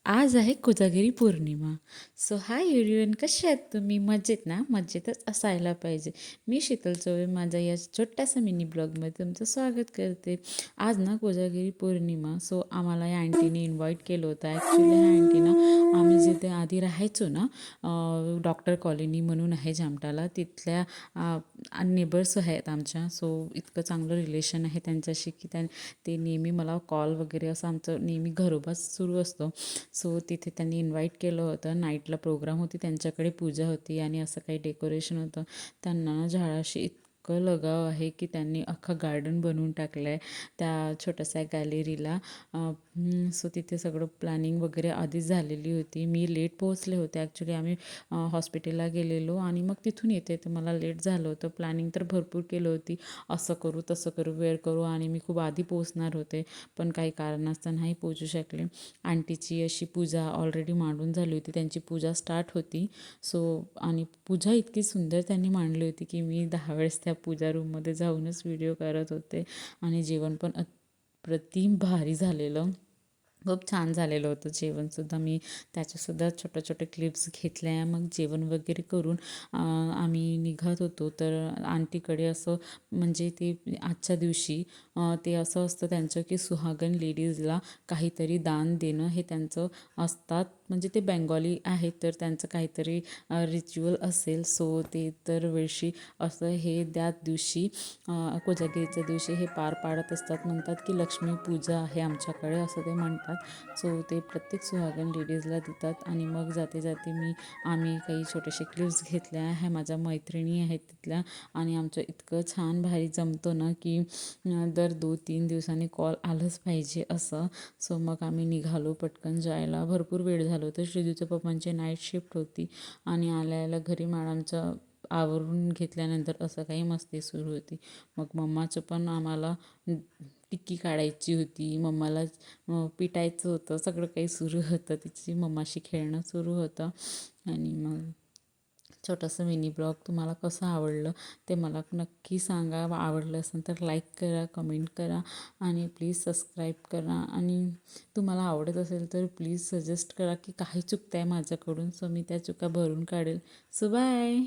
आज आहे कोजागिरी पौर्णिमा. So hi everyone, कसे आहेत तुम्ही? मजेत ना? मजेतच असायला पाहिजे. मी शीतल चौबे माझ्या या छोट्याशा मिनी ब्लॉगमध्ये तुमचं स्वागत करते. आज ना कोजागिरी पौर्णिमा. सो आम्हाला या आंटीने इन्व्हाइट केलं होतं. ॲक्च्युली ह्या आंटीना आम्ही जिथे आधी राहायचो ना, डॉक्टर कॉलनी म्हणून आहे जामठाला, तिथल्या नेबर्स आहेत आमच्या. सो इतकं चांगलं रिलेशन आहे त्यांच्याशी की ते नेहमी मला कॉल वगैरे असं आमचं नेहमी घरोबाच सुरू असतो. सो तिथे त्यांनी इन्व्हाइट केलं होतं. नाईटला प्रोग्राम होती, त्यांच्याकडे पूजा होती आणि असं काही डेकोरेशन होतं. त्यांना ना झाडाशी इतकं लगाव आहे की त्यांनी अख्खा गार्डन बनवून टाकलं आहे त्या छोट्याशा गॅलरीला. सो तिथे सगळं प्लॅनिंग वगैरे आधीच झालेली होती. मी लेट पोहोचले होते. ॲक्च्युली आम्ही हॉस्पिटलला गेलेलो आणि मग तिथून येते तर मला लेट झालं होतं. प्लॅनिंग तर भरपूर केलं होती, असं करू तसं करू वेअर करू, आणि मी खूप आधी पोहोचणार होते पण काही कारणास्तव नाही पोहोचू शकले. आंटीची अशी पूजा ऑलरेडी मांडून झाली होती, त्यांची पूजा स्टार्ट होती. सो आणि पूजा इतकी सुंदर त्यांनी मांडली होती की मी 10 वेळेस त्या पूजा रूममध्ये जाऊनच व्हिडिओ करत होते. आणि जेवण पण अप्रतिम भारी झालेलं, खूप छान झालेलं होतं जेवणसुद्धा. मी त्याच्यासुद्धा छोटे क्लिप्स घेतल्या. मग जेवण वगैरे करून आम्ही निघत होतो तर आंटीकडे असं म्हणजे ते आजच्या दिवशी ते असं असतं त्यांचं की सुहागन लेडीजला काहीतरी दान देणं हे त्यांचं असतात. म्हणजे ते बेंगॉली आहेत तर त्यांचं काहीतरी रिच्युअल असेल. सो ते दरवर्षी असं हे त्या दिवशी कोजागिरीच्या दिवशी हे पार पाडत असतात. म्हणतात की लक्ष्मी पूजा आहे आमच्याकडे असं ते म्हणतात. सो ते प्रत्येक सुहागन लेडीजला देतात. आणि मग जाते जाते आम्ही काही छोटेसे क्लिप्स घेतल्या. ह्या माझ्या मैत्रिणी आहेत तिथल्या, आणि आमचं इतकं छान भारी जमतो ना की दर 2-3 दिवसांनी कॉल आलंच पाहिजे असं. सो मग आम्ही निघालो पटकन जायला. भरपूर वेळ झालं होतं. श्रीजूच्या पप्पांची नाईट शिफ्ट होती आणि आल्या घरी मॅडमचं आवरून घेतल्यानंतर असं काही मस्ती सुरू होती. मग मम्माचं पण आम्हाला टिक्की काढायची होती, मम्माला पिटायचं होतं, सगळं काही सुरू होतं. तिची मम्माशी खेळणं सुरू होतं. आणि मग छोटंसं मिनी ब्लॉग तुम्हाला कसं आवडलं ते मला नक्की सांगा. आवडलं असेल तर लाईक करा, कमेंट करा आणि प्लीज सबस्क्राईब करा. आणि तुम्हाला आवडत असेल तर प्लीज सजेस्ट करा की काही चुकतं आहे माझ्याकडून. सो मी त्या चुका भरून काढेल. So bye.